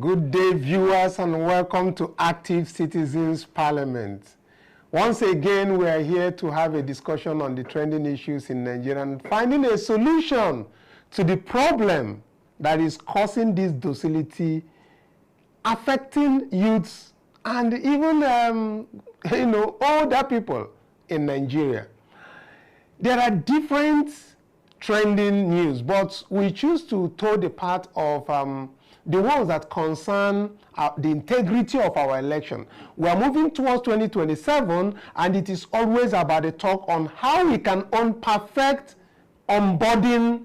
Good day, viewers, and welcome to Active Citizens Parliament. Once again, we are here to have a discussion on the trending issues in Nigeria and finding a solution to the problem that is causing this docility, affecting youths and even, older people in Nigeria. There are different trending news, but we choose to toe the path of the ones that concern the integrity of our election. We are moving towards 2027, and it is always about a talk on how we can perfect onboarding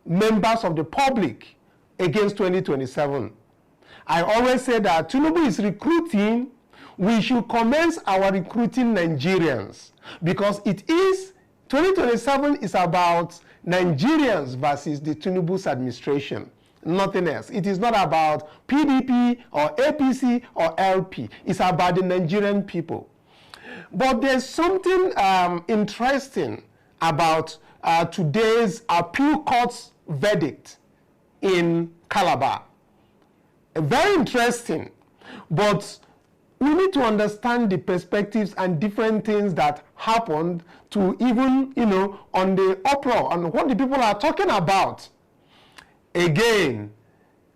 members of the public against 2027. I always say that Tinubu is recruiting. We should commence our recruiting Nigerians, because it is 2027 is about Nigerians versus the Tinubu's administration. Nothing else. It is not about PDP or APC or LP. It's about the Nigerian people. But there's something interesting about today's appeal court's verdict in Calabar. Very interesting. But we need to understand the perspectives and different things that happened to even, on the uproar, on what the people are talking about. Again,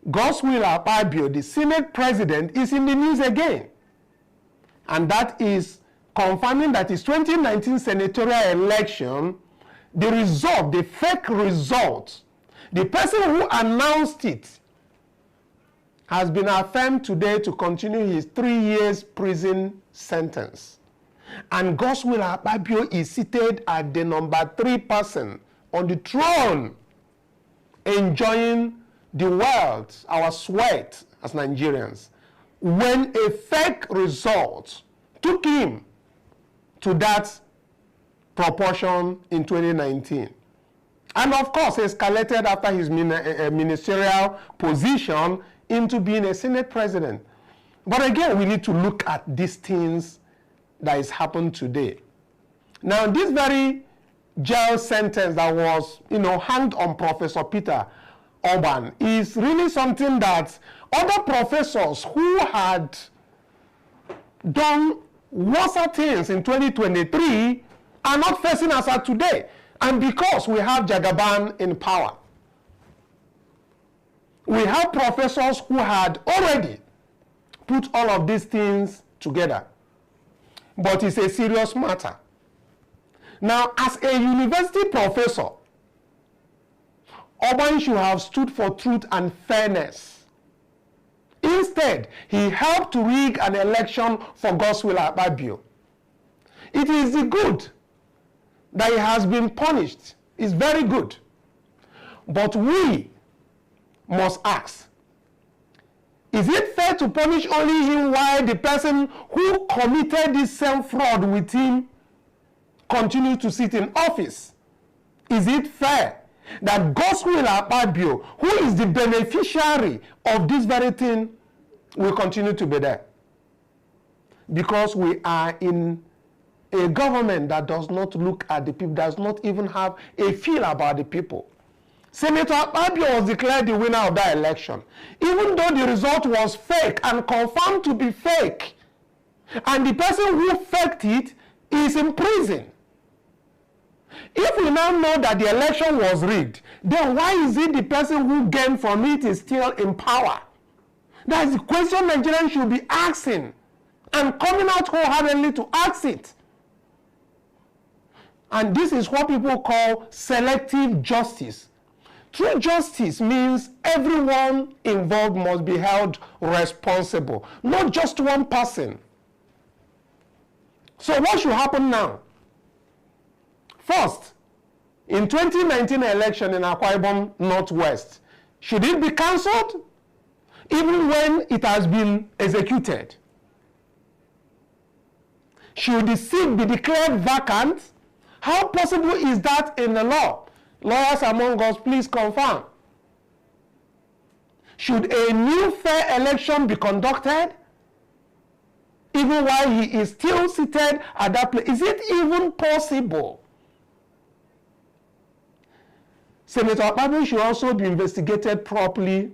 Akpabio, the Senate president, is in the news again. And that is confirming that his 2019 senatorial election, the result, the fake result, the person who announced it has been affirmed today to continue his 3 years prison sentence. And Akpabio is seated at the number 3 person on the throne, enjoying the wealth, our sweat as Nigerians, when a fake result took him to that proportion in 2019. And of course, escalated after his ministerial position into being a Senate president. But again, we need to look at these things that is happened today. Now, this very jail sentence that was, hanged on Professor Peter Orban is really something that other professors who had done worse things in 2023 are not facing us at today. And because we have Jagaban in power, we have professors who had already put all of these things together. But it's a serious matter. Now, as a university professor, Orban should have stood for truth and fairness. Instead, he helped to rig an election for Akpabio. It is the good that he has been punished. It's very good. But we must ask, is it fair to punish only him while the person who committed this same fraud with him continue to sit in office? Is it fair that Akpabio, who is the beneficiary of this very thing, will continue to be there? Because we are in a government that does not look at the people, does not even have a feel about the people. Senator Akpabio was declared the winner of that election, even though the result was fake and confirmed to be fake. And the person who faked it is in prison. If we now know that the election was rigged, then why is it the person who gained from it is still in power? That is the question Nigerians should be asking and coming out wholeheartedly to ask it. And this is what people call selective justice. True justice means everyone involved must be held responsible, not just one person. So what should happen now? First, in 2019 election in Akwa Ibom Northwest, should it be cancelled even when it has been executed? Should the seat be declared vacant? How possible is that in the law? Lawyers among us, please confirm. Should a new fair election be conducted even while he is still seated at that place? Is it even possible? Senator Akpabio should also be investigated properly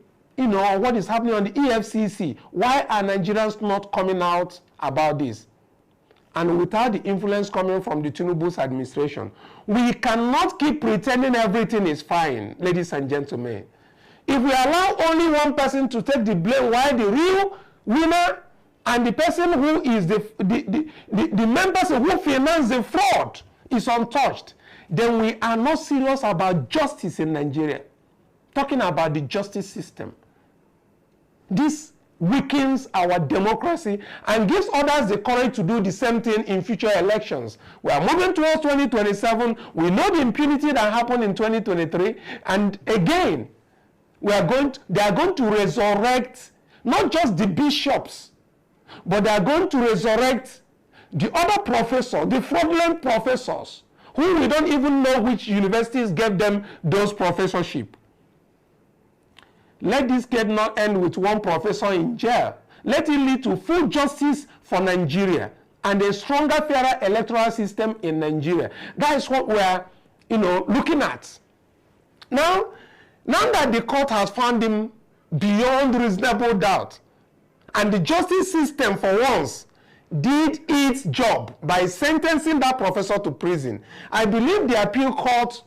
what is happening on the EFCC. Why are Nigerians not coming out about this? And without the influence coming from the Tinubu's administration, we cannot keep pretending everything is fine, ladies and gentlemen. If we allow only one person to take the blame while the real winner and the person who is the main person who financed the fraud is untouched, then we are not serious about justice in Nigeria. Talking about the justice system. This weakens our democracy and gives others the courage to do the same thing in future elections. We are moving towards 2027. We know the impunity that happened in 2023. And again, they are going to resurrect not just the bishops, but they are going to resurrect the other professors, the fraudulent professors, who we don't even know which universities gave them those professorships. Let this case not end with one professor in jail. Let it lead to full justice for Nigeria and a stronger, fairer electoral system in Nigeria. That is what we are, looking at. Now that the court has found him beyond reasonable doubt, and the justice system for once did its job by sentencing that professor to prison, I believe the appeal court,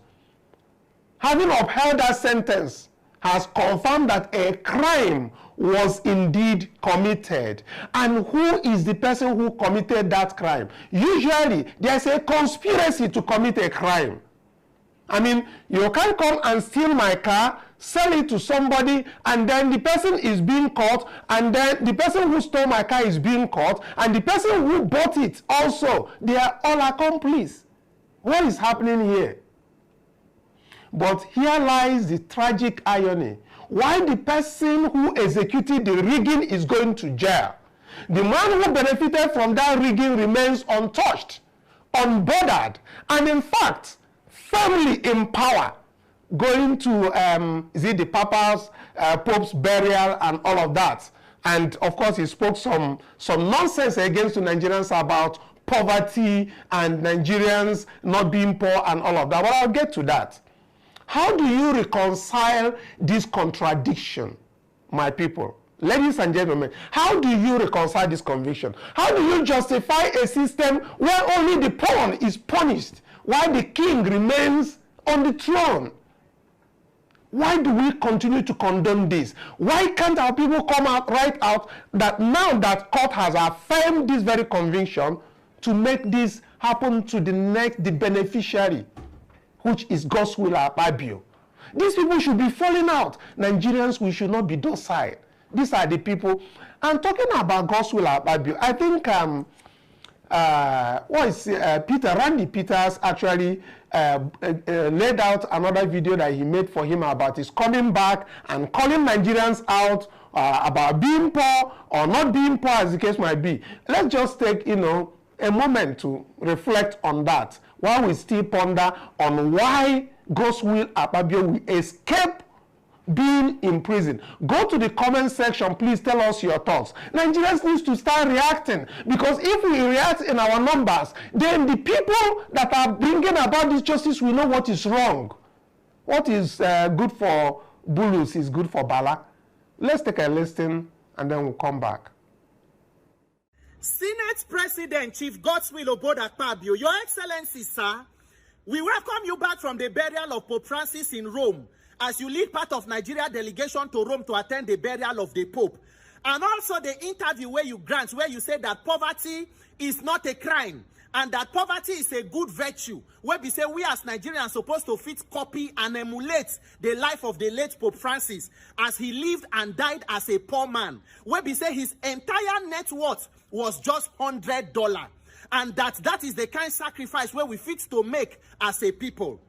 having upheld that sentence, has confirmed that a crime was indeed committed. And who is the person who committed that crime? Usually, there's a conspiracy to commit a crime. I mean, you can come and steal my car, sell it to somebody, and then the person is being caught, and then the person who stole my car is being caught, and the person who bought it also, they are all accomplices. What is happening here? But here lies the tragic irony. Why the person who executed the rigging is going to jail? The man who benefited from that rigging remains untouched, unbothered, and in fact, firmly in power, going to, the Pope's burial and all of that. And of course, he spoke some nonsense against the Nigerians about poverty and Nigerians not being poor and all of that. But I'll get to that. How do you reconcile this contradiction, my people? Ladies and gentlemen, how do you reconcile this conviction? How do you justify a system where only the pawn is punished while the king remains on the throne? Why do we continue to condone this? Why can't our people come out right out that now that court has affirmed this very conviction to make this happen to the beneficiary, which is God's will, Akpabio? These people should be falling out. Nigerians, we should not be docile. These are the people. I'm talking about God's will, Akpabio. I think Randy Peters actually laid out another video that he made for him about his coming back and calling Nigerians out about being poor or not being poor, as the case might be. Let's just take, a moment to reflect on that while we still ponder on why God's will, Akpabio, will escape being in prison. Go to the comment section, please tell us your thoughts. Nigerians need to start reacting, because if we react in our numbers, then the people that are bringing about this justice will know what is wrong. What is good for Bulus is good for Bala. Let's take a listen and then we'll come back. Senate President Chief Godswill Akpabio, Your Excellency, sir, we welcome you back from the burial of Pope Francis in Rome, as you lead part of Nigeria delegation to Rome to attend the burial of the Pope. And also the interview where you grant, where you say that poverty is not a crime, and that poverty is a good virtue, where we say we as Nigerians are supposed to fit, copy, and emulate the life of the late Pope Francis, as he lived and died as a poor man, where we say his entire net worth was just $100, and that is the kind of sacrifice where we fit to make as a people.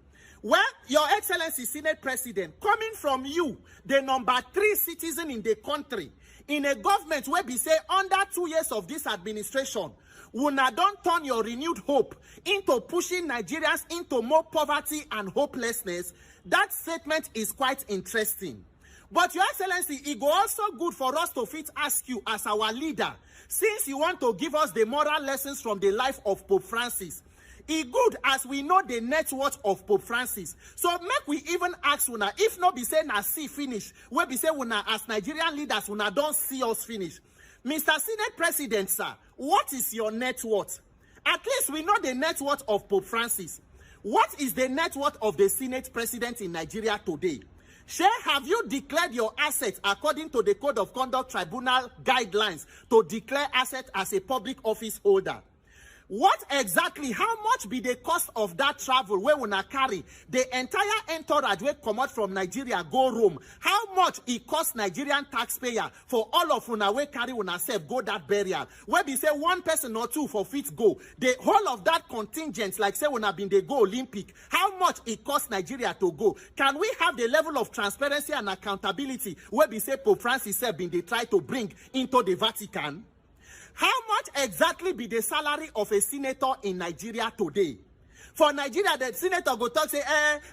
Well, Your Excellency, Senate President, coming from you, the number 3 citizen in the country, in a government where we say under 2 years of this administration, Una don't turn your renewed hope into pushing Nigerians into more poverty and hopelessness. That statement is quite interesting. But Your Excellency, it go also good for us to fit ask you as our leader, since you want to give us the moral lessons from the life of Pope Francis, e good as we know the net worth of Pope Francis. So make we even ask una, if not be say na see finish, we be say una as Nigerian leaders una don't see us finish. Mr. Senate President, sir, what is your net worth? At least we know the net worth of Pope Francis. What is the net worth of the Senate President in Nigeria today? Have you declared your assets according to the Code of Conduct Tribunal guidelines to declare assets as a public office holder? What exactly, how much be the cost of that travel where we carry the entire entourage wey comot from Nigeria go Rome? How much it cost Nigerian taxpayer for all of una wey carry una self go that burial? Where be say one person or two for fit go. The whole of that contingent, like say una been they go Olympic, how much it cost Nigeria to go? Can we have the level of transparency and accountability where be say Pope Francis said been they try to bring into the Vatican? How much exactly be the salary of a senator in Nigeria today? For Nigeria, the senator go talk say,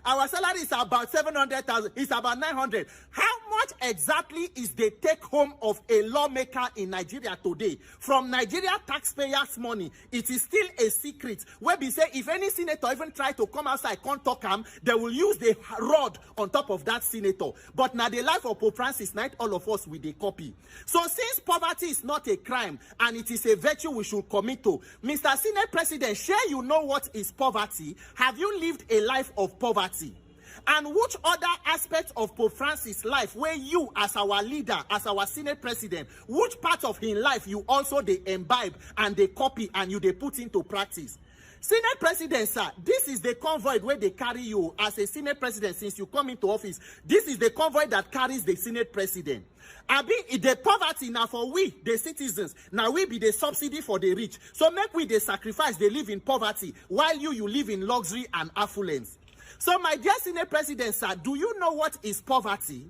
our salary is about 700,000, it's about 900. How much exactly is the take home of a lawmaker in Nigeria today? From Nigeria taxpayers' money, it is still a secret. Where we say, if any senator even try to come outside, can't talk him, they will use the rod on top of that senator. But now the life of Pope Francis, not all of us with a copy. So since poverty is not a crime and it is a virtue we should commit to, Mr. Senate President, share you know what is poverty? Have you lived a life of poverty? And which other aspect of Pope Francis' life where you as our leader, as our Senate President, which part of his life you also they imbibe and they copy and you they put into practice? Senate President, sir, this is the convoy where they carry you as a Senate President since you come into office. This is the convoy that carries the Senate President. The poverty now for we, the citizens, now we be the subsidy for the rich. So make we the sacrifice, they live in poverty, while you live in luxury and affluence. So my dear Senate President, sir, do you know what is poverty?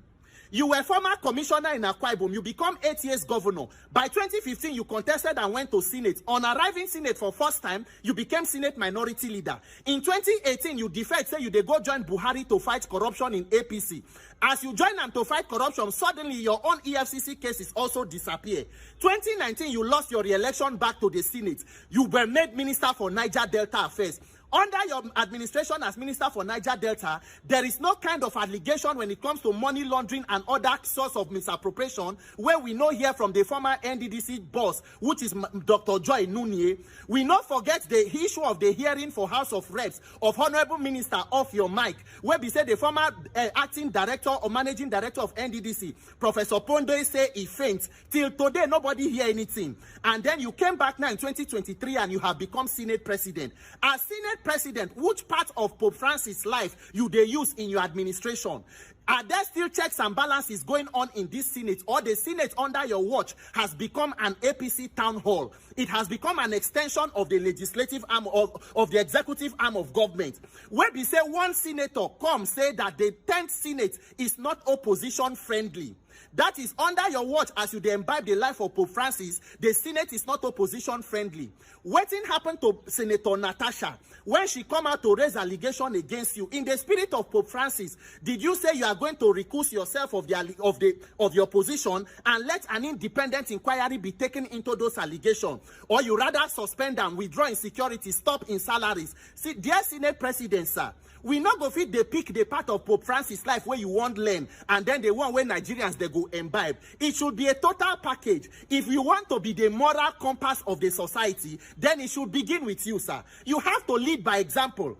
You were former commissioner in Akpabio. You become 8 years governor. By 2015, you contested and went to Senate. On arriving Senate for first time, you became Senate minority leader. In 2018, you defect, say you they go join Buhari to fight corruption in APC. As you join them to fight corruption, suddenly your own EFCC cases also disappear. 2019, you lost your re-election back to the Senate. You were made Minister for Niger Delta Affairs. Under your administration as Minister for Niger Delta, there is no kind of allegation when it comes to money laundering and other source of misappropriation, where we know here from the former NDDC boss, which is Dr. Joy Nunye. We not forget the issue of the hearing for House of Reps of Honorable Minister Off Your Mic, where we said the former acting director or managing director of NDDC, Professor Pondo, say he faints. Till today, nobody hear anything. And then you came back now in 2023 and you have become Senate President. As Senate President, which part of Pope Francis' life you they use in your administration? Are there still checks and balances going on in this Senate, or the Senate under your watch has become an APC town hall? It has become an extension of the legislative arm of the executive arm of government. Where we say one senator come say that the 10th Senate is not opposition friendly. That is under your watch as you imbibe the life of Pope Francis. The Senate is not opposition friendly. What happened to Senator Natasha when she come out to raise allegation against you? In the spirit of Pope Francis, did you say you are going to recuse yourself of your position and let an independent inquiry be taken into those allegations? Or you rather suspend and withdraw in security, stop in salaries? See, dear Senate President, sir, we not go fit they pick the part of Pope Francis' life where you want learn, and then the one where Nigerians they go imbibe. It should be a total package. If you want to be the moral compass of the society, then it should begin with you, sir. You have to lead by example.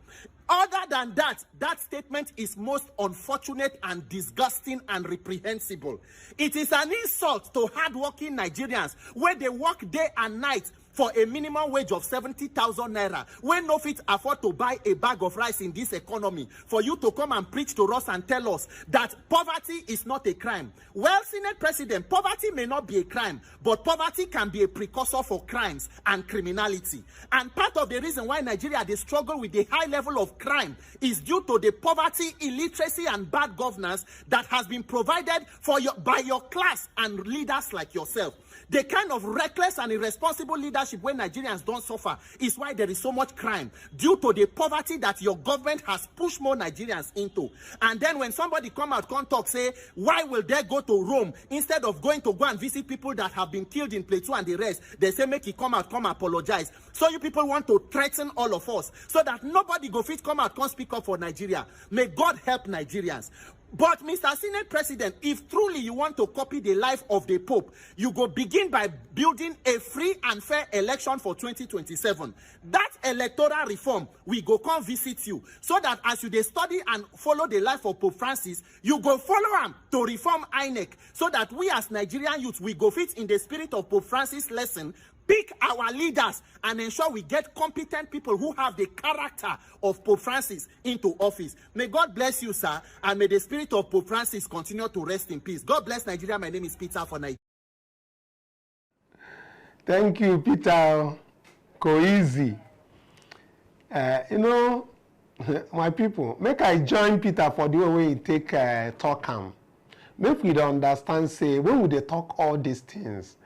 Other than that, that statement is most unfortunate and disgusting and reprehensible. It is an insult to hardworking Nigerians where they work day and night for a minimum wage of 70,000 naira, when no fit afford to buy a bag of rice in this economy, for you to come and preach to us and tell us that poverty is not a crime. Well, Senate President, poverty may not be a crime, but poverty can be a precursor for crimes and criminality. And part of the reason why Nigeria they struggle with the high level of crime is due to the poverty, illiteracy, and bad governance that has been provided for by your class and leaders like yourself. The kind of reckless and irresponsible leadership leadership when Nigerians don't suffer is why there is so much crime, due to the poverty that your government has pushed more Nigerians into. And then when somebody come talk, say, why will they go to Rome instead of going to go and visit people that have been killed in Plateau and the rest? They say, make it come apologize. So you people want to threaten all of us so that nobody go fit come speak up for Nigeria. May God help Nigerians. But Mr. Senate President, if truly you want to copy the life of the Pope, you go begin by building a free and fair election for 2027. That electoral reform, we go come visit you, so that as you dey study and follow the life of Pope Francis, you go follow him to reform INEC, so that we as Nigerian youth, we go fit in the spirit of Pope Francis' lesson, pick our leaders and ensure we get competent people who have the character of Pope Francis into office. May God bless you, sir, and may the spirit of Pope Francis continue to rest in peace. God bless Nigeria. My name is Peter for Nigeria. Thank you, Peter. Coeasy. My people, make I join Peter for the way he take talk am. Make we understand, say, when we dey talk all these things,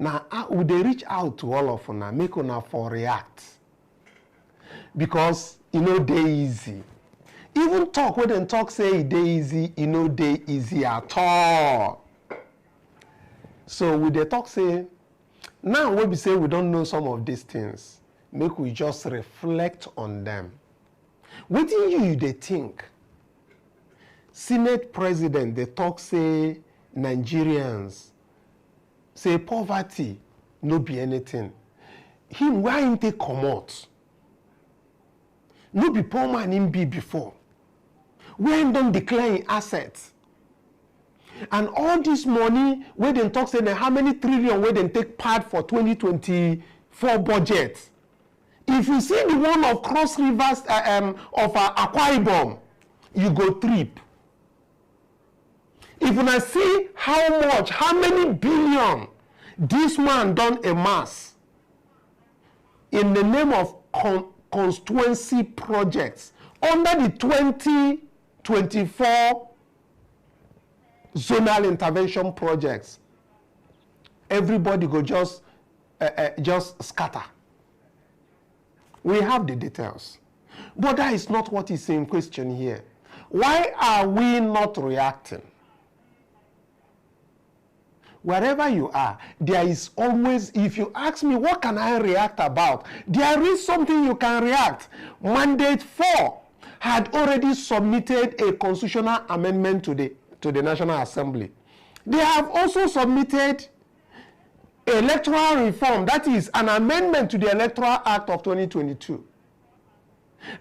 now, would they reach out to all of una, make una for react? Because, they easy. Even talk, when they talk, say, they easy, they easy at all. So, with the talk, say, now, when we say we don't know some of these things, make we just reflect on them. What do you they think? Senate President, they talk, say, Nigerians, say poverty no be anything. Him why him take comot? No be poor man him be before. Where him don't declare him assets. And all this money where they talk say how many trillion where they take part for 2024 budget. If you see the one of Cross Rivers of Akpabio, you go trip. If you see how many billion this man done amass in the name of constituency projects under the 2024 zonal intervention projects, everybody go just scatter. We have the details. But that is not what is in question here. Why are we not reacting? Wherever you are, there is always, if you ask me, what can I react about? There is something you can react. Mandate 4 had already submitted a constitutional amendment to the National Assembly. They have also submitted electoral reform, that is an amendment to the Electoral Act of 2022.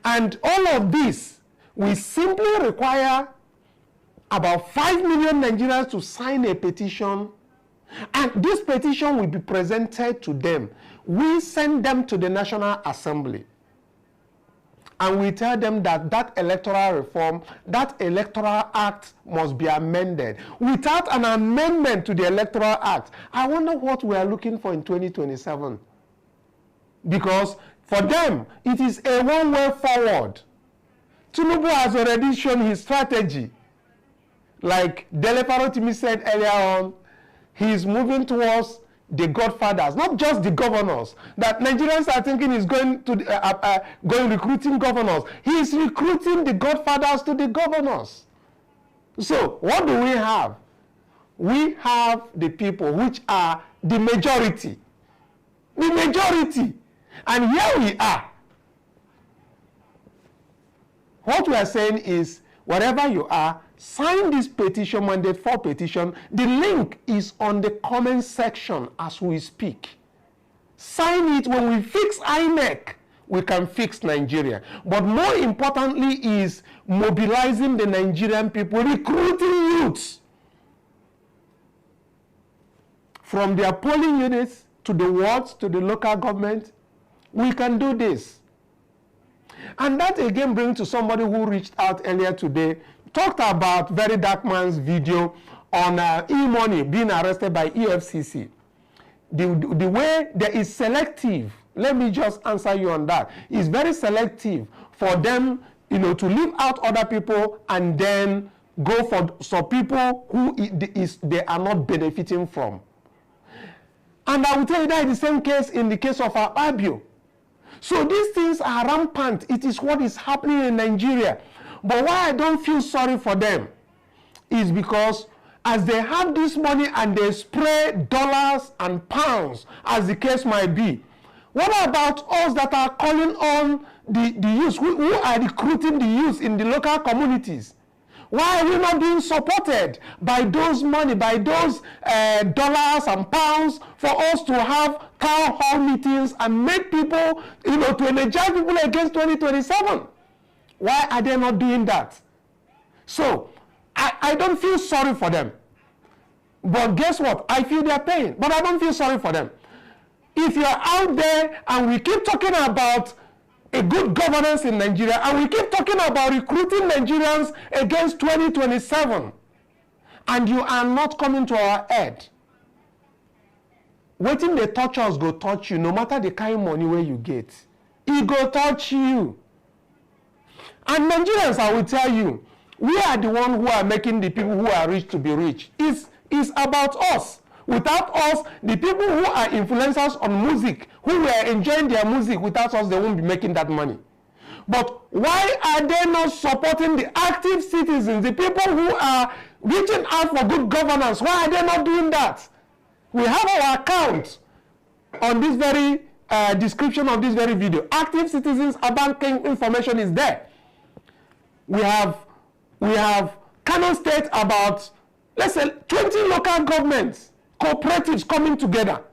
And all of this, we simply require about 5 million Nigerians to sign a petition. And this petition will be presented to them. We send them to the National Assembly. And we tell them that that electoral reform, that electoral act must be amended. Without an amendment to the electoral act, I wonder what we are looking for in 2027. Because for them, it is a one-way forward. Tinubu has already shown his strategy. Like Dele Parotimi said earlier on, he is moving towards the godfathers, not just the governors. That Nigerians are thinking he's going to recruiting governors. He is recruiting the godfathers to the governors. So what do we have? We have the people which are the majority. The majority. And here we are. What we are saying is, wherever you are, sign this petition, mandate 4 petition. The link is on the comment section as we speak. Sign it. When we fix INEC, we can fix Nigeria. But more importantly is mobilizing the Nigerian people, recruiting youths from their polling units to the wards, to the local government. We can do this. And that again brings to somebody who reached out earlier today, talked about Very Dark Man's video on Emoney being arrested by EFCC. The way there is selective, let me just answer you on that. It's very selective for them, to leave out other people and then go for some people who they are not benefiting from. And I will tell you that is the same case in the case of Akpabio. So these things are rampant. It is what is happening in Nigeria. But why I don't feel sorry for them is because as they have this money and they spray dollars and pounds, as the case might be, what about us that are calling on the youth, who are recruiting the youth in the local communities? Why are we not being supported by those money, by those dollars and pounds for us to have town hall meetings and make people, to energize people against 2027? Why are they not doing that? So, I don't feel sorry for them. But guess what? I feel their pain, but I don't feel sorry for them. If you're out there and we keep talking about a good governance in Nigeria, and we keep talking about recruiting Nigerians against 2027, and you are not coming to our aid, waiting they touch us go touch you, no matter the kind of money where you get. It go touch you. And Nigerians, I will tell you, we are the ones who are making the people who are rich to be rich. It's about us. Without us, the people who are influencers on music, who were enjoying their music, without us, they won't be making that money. But why are they not supporting the active citizens, the people who are reaching out for good governance? Why are they not doing that? We have our account on this very description of this very video. Active citizens banking information is there. We have Kanu State about, let's say, 20 local governments, cooperatives coming together.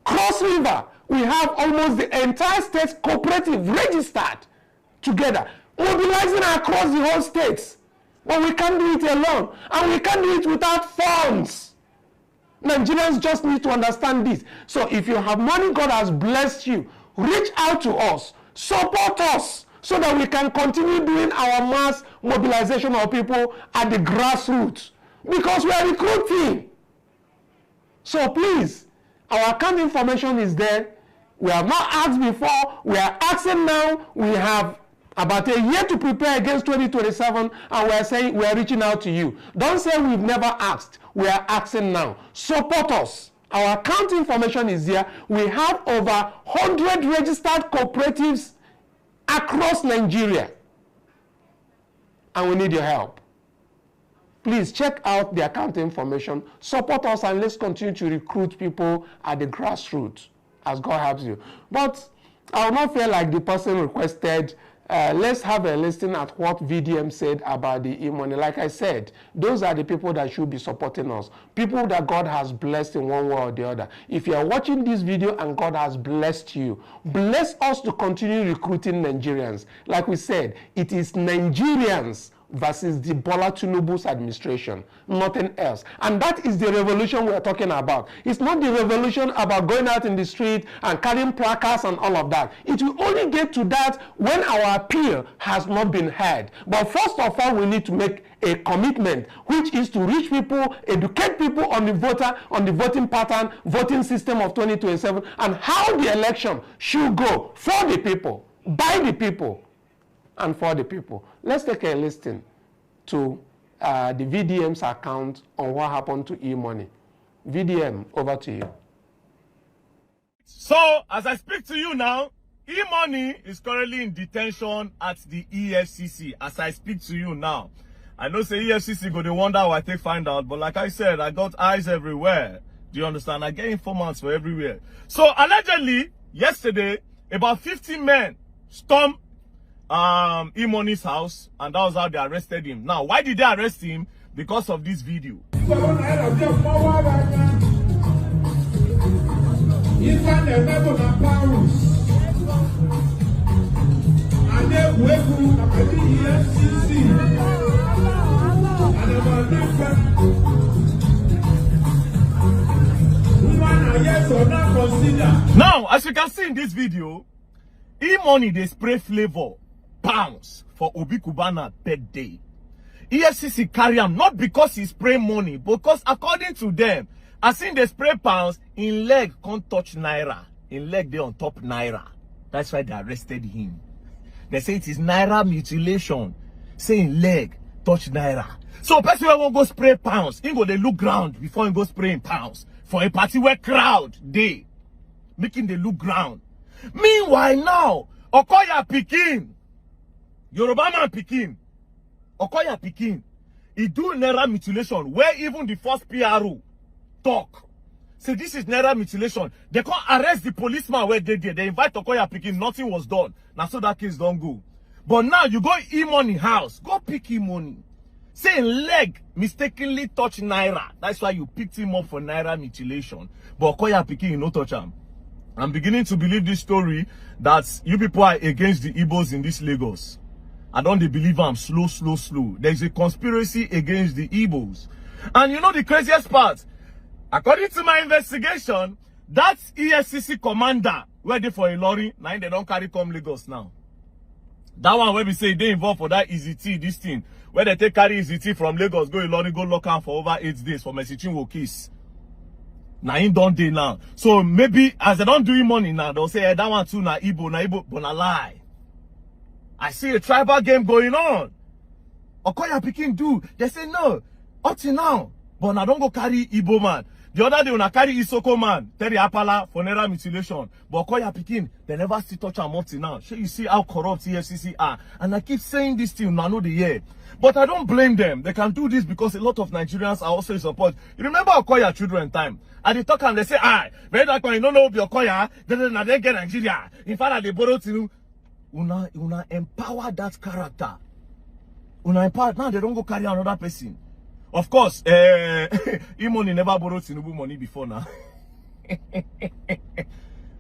Cross River, we have almost the entire state cooperative registered together, mobilizing across the whole states. But we can't do it alone, and we can't do it without funds. Nigerians just need to understand this. So if you have money, God has blessed you, reach out to us, support us, so that we can continue doing our mass mobilization of people at the grassroots. Because we are recruiting. So please, our account information is there. We have not asked before. We are asking now. We have about a year to prepare against 2027, and we are saying we are reaching out to you. Don't say we've never asked. We are asking now. Support us. Our account information is there. We have over 100 registered cooperatives across Nigeria, and we need your help. Please check out the account information, support us, and let's continue to recruit people at the grassroots as God helps you. But I will not feel like the person requested. Let's have a listen at what VDM said about the Emoney. Like I said, those are the people that should be supporting us. People that God has blessed in one way or the other. If you are watching this video and God has blessed you, bless us to continue recruiting Nigerians. Like we said, it is Nigerians versus the Bola Tinubu's administration, nothing else. And that is the revolution we are talking about. It's not the revolution about going out in the street and carrying placards and all of that. It will only get to that when our appeal has not been heard. But first of all, we need to make a commitment, which is to reach people, educate people on the voting pattern, voting system of 2027, and how the election should go for the people, by the people, and for the people. Let's take a listen to the VDM's account on what happened to Emoney. VDM, over to you. So, as I speak to you now, Emoney is currently in detention at the EFCC. As I speak to you now, I know say EFCC go to wonder how I take find out, but like I said, I got eyes everywhere. Do you understand? I get informants for everywhere. So, allegedly, yesterday, about 50 men stormed Emoney's house, and that was how they arrested him. Now, why did they arrest him? Because of this video. Now, as you can see in this video, Emoney they spray flavor pounds for Obi Kubana birthday. EFCC carry him not because he spray money, because according to them, as in they spray pounds, in leg can't touch naira. In leg they on top naira. That's why they arrested him. They say it is naira mutilation. Say in leg touch naira. So person won't go spray pounds. He go they look ground before he go spraying pounds. For a party where crowd they making the look ground. Meanwhile now, Okoya Pikin, Yoruba man Pikin, Okoya Pikin, he do naira mutilation where even the first PRO talk. Say this is naira mutilation. They can't arrest the policeman where they did. They invite Okoya Pikin, nothing was done. Now so that case don't go. But now you go Emoney house, go pick Emoney. Say leg mistakenly touch naira. That's why you picked him up for naira mutilation. But Okoya Pikin, you no touch him. I'm beginning to believe this story that you people are against the Igbos in this Lagos. I don't believe I'm slow. There's a conspiracy against the Igbos. And you know the craziest part? According to my investigation, that EFCC commander where they for a lorry, now they don't carry come Lagos now. That one where we say they involved for that EZT, this thing, where they take carry EZT from Lagos, go Ilorin, go lock out for over 8 days for Mesichin Wokis. Now in don't they now. So maybe as they don't do money now, they'll say, hey, that one too na Igbo, but na lie. I see a tribal game going on. Okoya Pikin do. They say no, up to now. But now don't go carry Igbo man. The other day when I carry Isoko man, Terry Apala for naira mutilation. But Okoya Pikin, they never still touch him up to now. So you see how corrupt EFCC are. And I keep saying this thing, I know the year. But I don't blame them. They can do this because a lot of Nigerians are also in support. You remember Okoya children time? At the talk and they say, very that when you don't know Okoya, then they get Nigeria. In fact, they borrow to Una empower that character. Una empower. Now they don't go carry another person. Of course, Emoney never borrowed Tinubu money before now.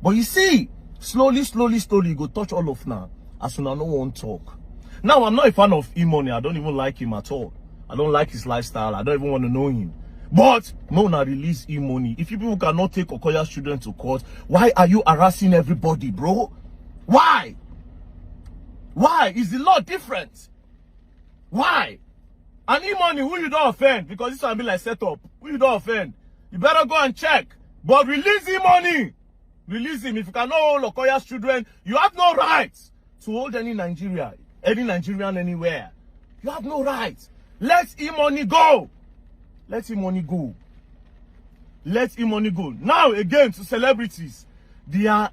But you see, slowly, you go touch all of now. As soon as no one talk. Now, I'm not a fan of Emoney. I don't even like him at all. I don't like his lifestyle. I don't even want to know him. But, Mona release Emoney. If you people cannot take Okoya's children to court, why are you harassing everybody, bro? Why? Why? Is the law different? Why? And Emoney, who you don't offend, because this one be like set up. Who you don't offend? You better go and check. But release Emoney. Release him. If you cannot hold Okoya's children, you have no right to hold any Nigerian anywhere. You have no right. Let Emoney go. Let Emoney go. Let Emoney go. Now again to celebrities. They are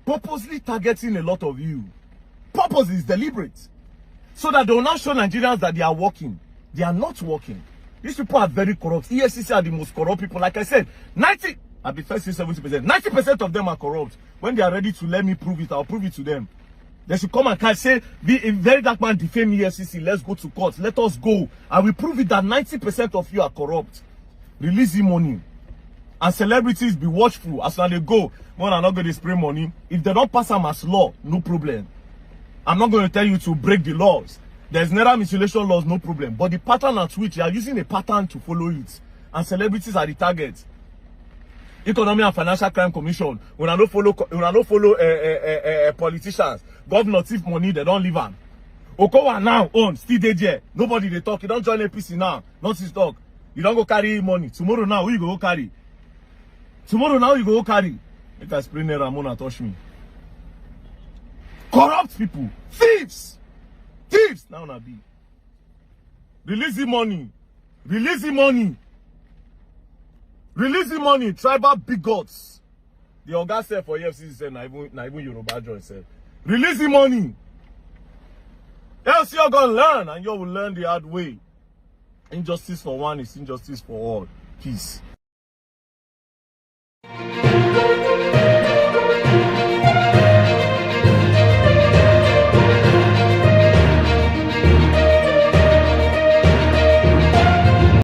purposely targeting a lot of you. Purpose is deliberate. So that they will not show Nigerians that they are working. They are not working. These people are very corrupt. EFCC are the most corrupt people. Like I said, 70% of them are corrupt. When they are ready to let me prove it, I'll prove it to them. They should come and say, be a very dark man defame EFCC. Let's go to court. Let us go. I will prove it that 90% of you are corrupt. Release the money. And celebrities be watchful. As when they go, when I'm not going to spray money. If they don't pass them as law, no problem. I'm not going to tell you to break the laws. There's naira mutilation laws, no problem. But the pattern at which you are using a pattern to follow it. And celebrities are the target. Economic and Financial Crime Commission. When I don't follow politicians. Governor thief money, they don't leave them. Okowa now own, still there. Nobody they talk. You don't join APC now. Not his talk. You don't go carry money. Tomorrow now, who you go carry? Tomorrow now, you go carry. Make I spray naira, Mona touch me. Corrupt people. Thieves. Thieves. Now na be. Release the money. Release the money. Release the money. Tribal bigots. The Oga said for EFCC said, na even Yoruba Joy said. Release the money. Else you're going to learn, and you will learn the hard way. Injustice for one is injustice for all. Peace.